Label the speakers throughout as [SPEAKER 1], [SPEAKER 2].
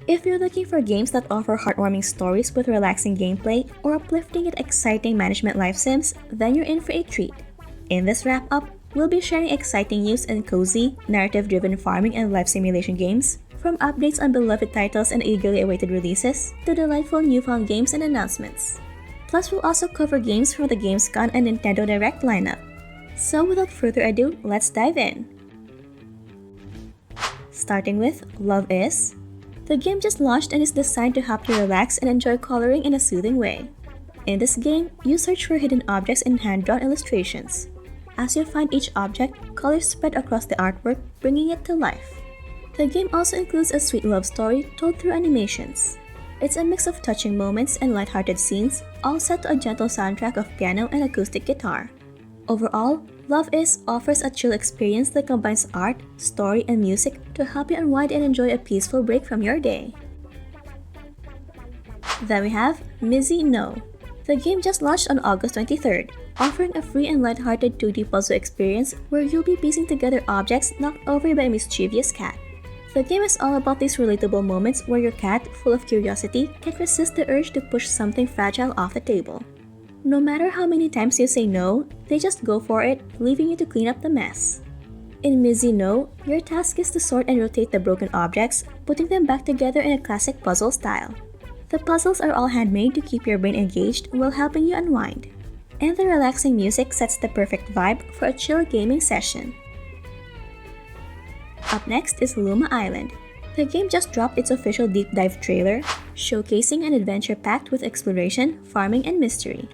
[SPEAKER 1] If you're looking for games that offer heartwarming stories with relaxing gameplay or uplifting yet exciting management life sims, then you're in for a treat. In this wrap-up, we'll be sharing exciting news and cozy, narrative-driven farming and life simulation games, from updates on beloved titles and eagerly awaited releases, to delightful newfound games and announcements. Plus, we'll also cover games from the Gamescom and Nintendo Direct lineup. So without further ado, let's dive in. Starting with Love Is. The game just launched and is designed to help you relax and enjoy coloring in a soothing way. In this game, you search for hidden objects in hand-drawn illustrations. As you find each object, colors spread across the artwork, bringing it to life. The game also includes a sweet love story told through animations. It's a mix of touching moments and lighthearted scenes, all set to a gentle soundtrack of piano and acoustic guitar. Overall, Love Is offers a chill experience that combines art, story, and music to help you unwind and enjoy a peaceful break from your day. Then we have Mizzy No. The game just launched on August 23rd, offering a free and lighthearted 2D puzzle experience where you'll be piecing together objects knocked over by a mischievous cat. The game is all about these relatable moments where your cat, full of curiosity, can't resist the urge to push something fragile off the table. No matter how many times you say no, they just go for it, leaving you to clean up the mess. In Mizzy No, your task is to sort and rotate the broken objects, putting them back together in a classic puzzle style. The puzzles are all handmade to keep your brain engaged while helping you unwind. And the relaxing music sets the perfect vibe for a chill gaming session. Up next is Luma Island. The game just dropped its official deep dive trailer, showcasing an adventure packed with exploration, farming, and mystery.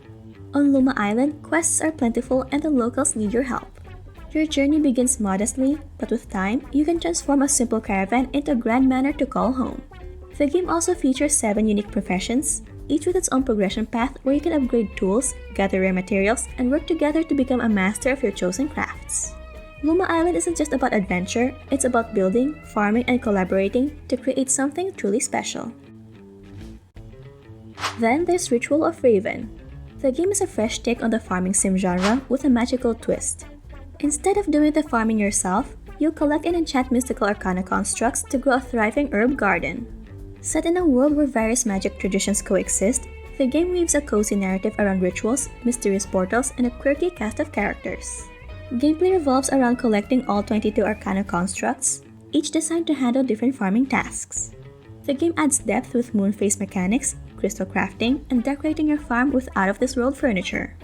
[SPEAKER 1] On Luma Island, quests are plentiful and the locals need your help. Your journey begins modestly, but with time, you can transform a simple caravan into a grand manor to call home. The game also features 7 unique professions, each with its own progression path where you can upgrade tools, gather rare materials, and work together to become a master of your chosen crafts. Luma Island isn't just about adventure, it's about building, farming, and collaborating to create something truly special. Then there's Ritual of Raven. The game is a fresh take on the farming sim genre with a magical twist. Instead of doing the farming yourself, you'll collect and enchant mystical arcana constructs to grow a thriving herb garden. Set in a world where various magic traditions coexist, the game weaves a cozy narrative around rituals, mysterious portals, and a quirky cast of characters. Gameplay revolves around collecting all 22 arcana constructs, each designed to handle different farming tasks. The game adds depth with moon phase mechanics, crystal crafting, and decorating your farm with out-of-this-world furniture.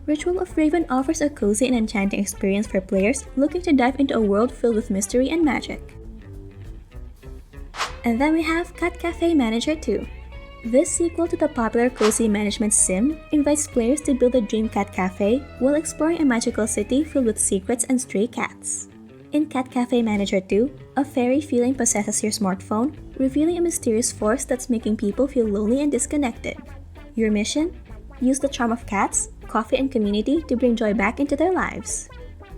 [SPEAKER 1] Ritual of Raven offers a cozy and enchanting experience for players looking to dive into a world filled with mystery and magic. And then we have Cat Cafe Manager 2. This sequel to the popular cozy management sim invites players to build a dream cat cafe while exploring a magical city filled with secrets and stray cats. In Cat Cafe Manager 2, a fairy feeling possesses your smartphone, revealing a mysterious force that's making people feel lonely and disconnected. Your mission? Use the charm of cats, coffee, and community to bring joy back into their lives.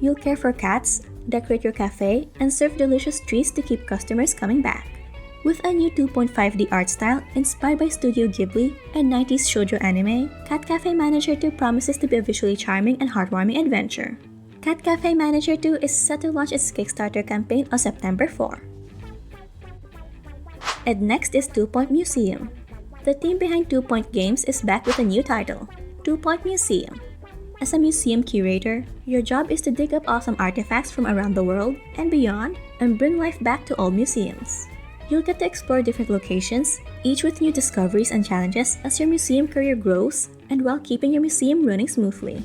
[SPEAKER 1] You'll care for cats, decorate your cafe, and serve delicious treats to keep customers coming back. With a new 2.5D art style inspired by Studio Ghibli and 90s shoujo anime, Cat Cafe Manager 2 promises to be a visually charming and heartwarming adventure. Cat Cafe Manager 2 is set to launch its Kickstarter campaign on September 4. And next is 2 Point Museum. The team behind 2 Point Games is back with a new title, 2 Point Museum. As a museum curator, your job is to dig up awesome artifacts from around the world and beyond and bring life back to old museums. You'll get to explore different locations, each with new discoveries and challenges as your museum career grows and while keeping your museum running smoothly.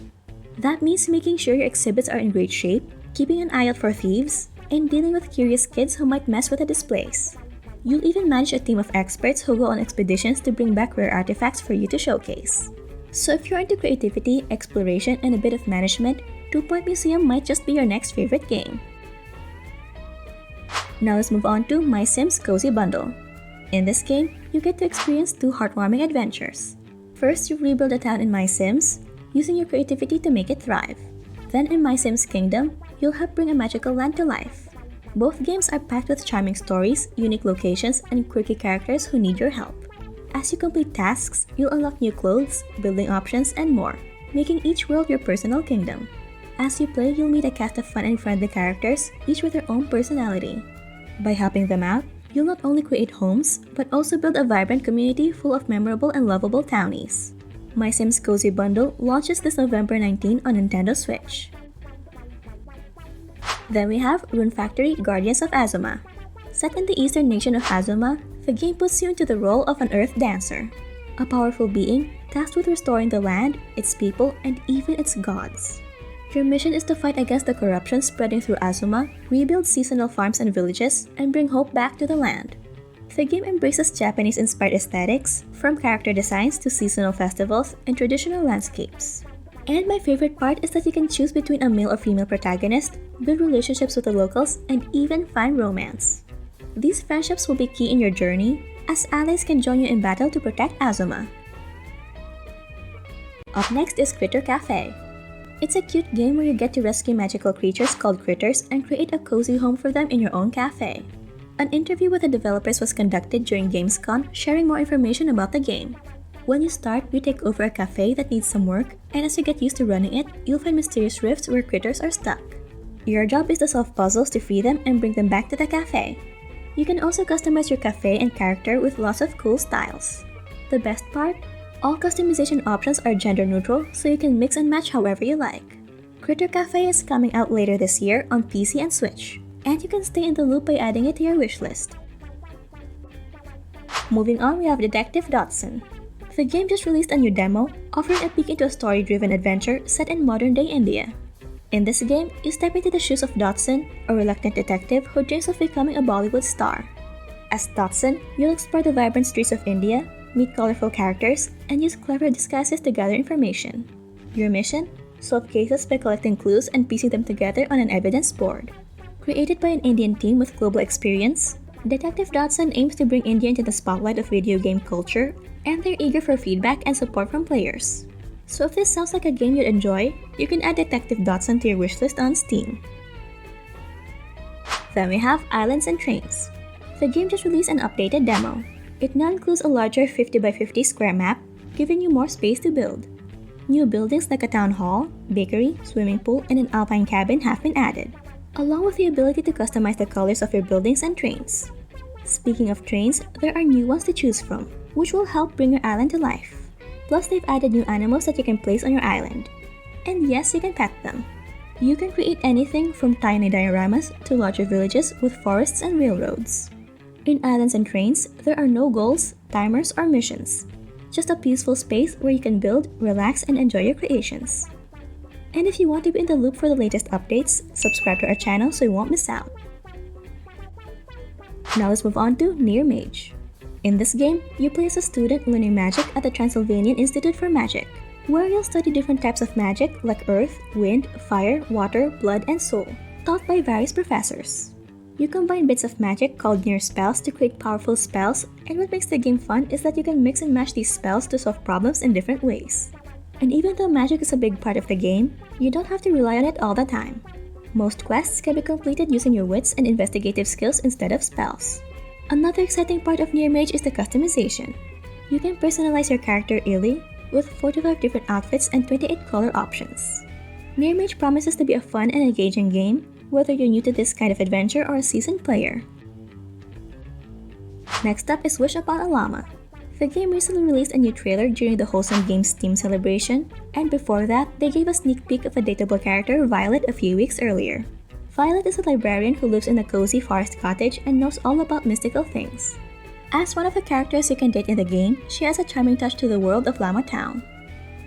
[SPEAKER 1] That means making sure your exhibits are in great shape, keeping an eye out for thieves, and dealing with curious kids who might mess with the displays. You'll even manage a team of experts who go on expeditions to bring back rare artifacts for you to showcase. So if you're into creativity, exploration, and a bit of management, 2 Point Museum might just be your next favorite game. Now let's move on to MySims Cozy Bundle. In this game, you get to experience 2 heartwarming adventures. First, you rebuild a town in MySims, using your creativity to make it thrive. Then in MySims Kingdom, you'll help bring a magical land to life. Both games are packed with charming stories, unique locations, and quirky characters who need your help. As you complete tasks, you'll unlock new clothes, building options, and more, making each world your personal kingdom. As you play, you'll meet a cast of fun and friendly characters, each with their own personality. By helping them out, You'll not only create homes, but also build a vibrant community full of memorable and lovable townies. MySims Cozy Bundle launches this November 19 on Nintendo Switch. Then we have Rune Factory Guardians of Azuma. Set in the eastern nation of Azuma, the game puts you into the role of an Earth Dancer, a powerful being tasked with restoring the land, its people, and even its gods. Your mission is to fight against the corruption spreading through Azuma, rebuild seasonal farms and villages, and bring hope back to the land. The game embraces Japanese-inspired aesthetics, from character designs to seasonal festivals and traditional landscapes. And my favorite part is that you can choose between a male or female protagonist, build relationships with the locals, and even find romance. These friendships will be key in your journey, as allies can join you in battle to protect Azuma. Up next is Critter Cafe. It's a cute game where you get to rescue magical creatures called critters and create a cozy home for them in your own cafe. An interview with the developers was conducted during Gamescom, sharing more information about the game. When you start, you take over a cafe that needs some work, and as you get used to running it, you'll find mysterious rifts where critters are stuck. Your job is to solve puzzles to free them and bring them back to the cafe. You can also customize your cafe and character with lots of cool styles. The best part? All customization options are gender neutral, so you can mix and match however you like. Critter Cafe is coming out later this year on PC and Switch, and you can stay in the loop by adding it to your wishlist. Moving on, we have Detective Dodson. The game just released a new demo, offering a peek into a story-driven adventure set in modern-day India. In this game, you step into the shoes of Dodson, a reluctant detective who dreams of becoming a Bollywood star. As Dodson, you'll explore the vibrant streets of India, meet colorful characters, and use clever disguises to gather information. Your mission? Solve cases by collecting clues and piecing them together on an evidence board. Created by an Indian team with global experience, Detective Dodson aims to bring India into the spotlight of video game culture, and they're eager for feedback and support from players. So if this sounds like a game you'd enjoy, you can add Detective Dodson to your wishlist on Steam. Then we have Islands and Trains. The game just released an updated demo. It now includes a larger 50 by 50 square map, giving you more space to build. New buildings like a town hall, bakery, swimming pool, and an alpine cabin have been added, along with the ability to customize the colors of your buildings and trains. Speaking of trains, there are new ones to choose from, which will help bring your island to life. Plus, they've added new animals that you can place on your island. And yes, you can pet them. You can create anything from tiny dioramas to larger villages with forests and railroads. In Islands and Trains, there are no goals, timers, or missions. Just a peaceful space where you can build, relax, and enjoy your creations. And if you want to be in the loop for the latest updates, subscribe to our channel so you won't miss out. Now let's move on to Near-Mage. In this game, you play as a student learning magic at the Transylvanian Institute for Magic, where you'll study different types of magic like earth, wind, fire, water, blood, and soul, taught by various professors. You combine bits of magic called near spells to create powerful spells, and what makes the game fun is that you can mix and match these spells to solve problems in different ways. And even though magic is a big part of the game, you don't have to rely on it all the time. Most quests can be completed using your wits and investigative skills instead of spells. Another exciting part of Near-Mage is the customization. You can personalize your character Illy with 45 different outfits and 28 color options. Near-Mage promises to be a fun and engaging game, whether you're new to this kind of adventure or a seasoned player. Next up is Wish Upon a Llama. The game recently released a new trailer during the Wholesome Games Steam celebration, and before that, they gave a sneak peek of a dateable character, Violet, a few weeks earlier. Violet is a librarian who lives in a cozy forest cottage and knows all about mystical things. As one of the characters you can date in the game, she has a charming touch to the world of Llama Town.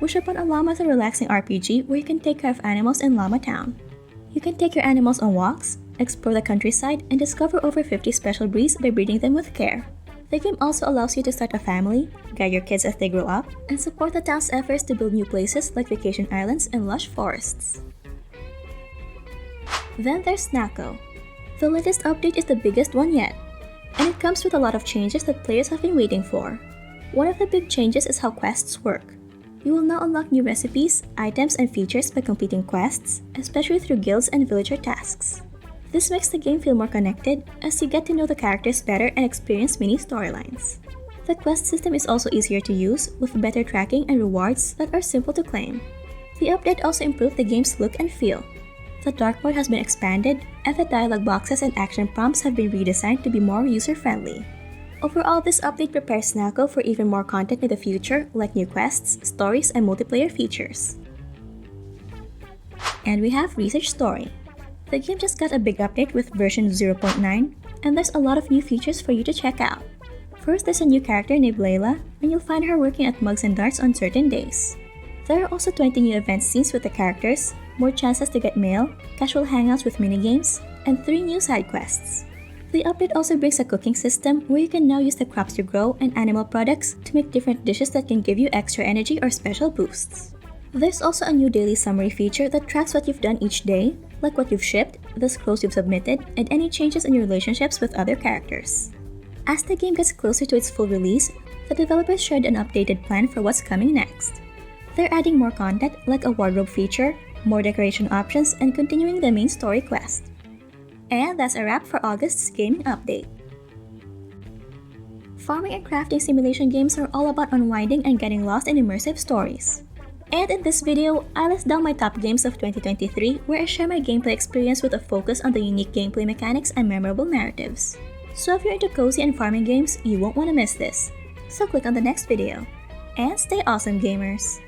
[SPEAKER 1] Wish Upon a Llama is a relaxing RPG where you can take care of animals in Llama Town. You can take your animals on walks, explore the countryside, and discover over 50 special breeds by breeding them with care. The game also allows you to start a family, guide your kids as they grow up, and support the town's efforts to build new places like vacation islands and lush forests. Then there's Snacko. The latest update is the biggest one yet, and it comes with a lot of changes that players have been waiting for. One of the big changes is how quests work. You will now unlock new recipes, items, and features by completing quests, especially through guilds and villager tasks. This makes the game feel more connected as you get to know the characters better and experience mini storylines. The quest system is also easier to use, with better tracking and rewards that are simple to claim. The update also improved the game's look and feel. The dark mode has been expanded, and the dialogue boxes and action prompts have been redesigned to be more user-friendly. Overall, this update prepares Snaco for even more content in the future, like new quests, stories, and multiplayer features. And we have Research Story. The game just got a big update with version 0.9, and there's a lot of new features for you to check out. First, there's a new character named Layla, and you'll find her working at Mugs and Darts on certain days. There are also 20 new event scenes with the characters, more chances to get mail, casual hangouts with minigames, and 3 new side quests. The update also brings a cooking system where you can now use the crops you grow and animal products to make different dishes that can give you extra energy or special boosts. There's also a new daily summary feature that tracks what you've done each day, like what you've shipped, the scrolls you've submitted, and any changes in your relationships with other characters. As the game gets closer to its full release, the developers shared an updated plan for what's coming next. They're adding more content like a wardrobe feature, more decoration options, and continuing the main story quest. And that's a wrap for August's gaming update. Farming and crafting simulation games are all about unwinding and getting lost in immersive stories. And in this video, I list down my top games of 2023 where I share my gameplay experience with a focus on the unique gameplay mechanics and memorable narratives. So if you're into cozy and farming games, you won't want to miss this. So click on the next video. And stay awesome, gamers!